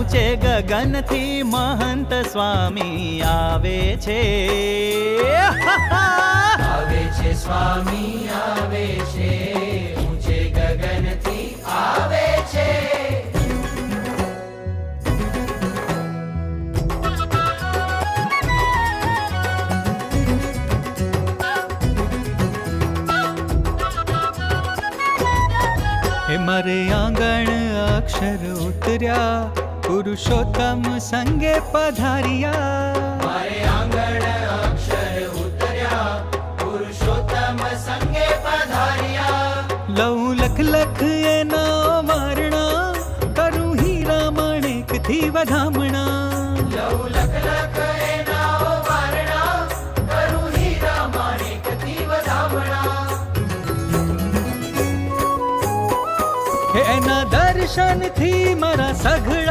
ઊંચે ગગનથી મહંત સ્વામી આવે છે. આવે છે સ્વામી આવે છે, ઊંચે ગગનથી આવે છે. હે મારે આંગણ અક્ષર ઉતર્યા, પુરુષોત્તમ સંગે પધાર્યા. મારે આંગણ અક્ષર ઉતર્યા, પુરુષોત્તમ સંગે પધાર્યા. લઉં લખ લખ એના વારણા, કરું હીરા માણેકથી વધામણા. લવ લખ લખ એના વારણા, કરું હીરા માણેકથી વધામણા. એના દર્શનથી મારા સઘળા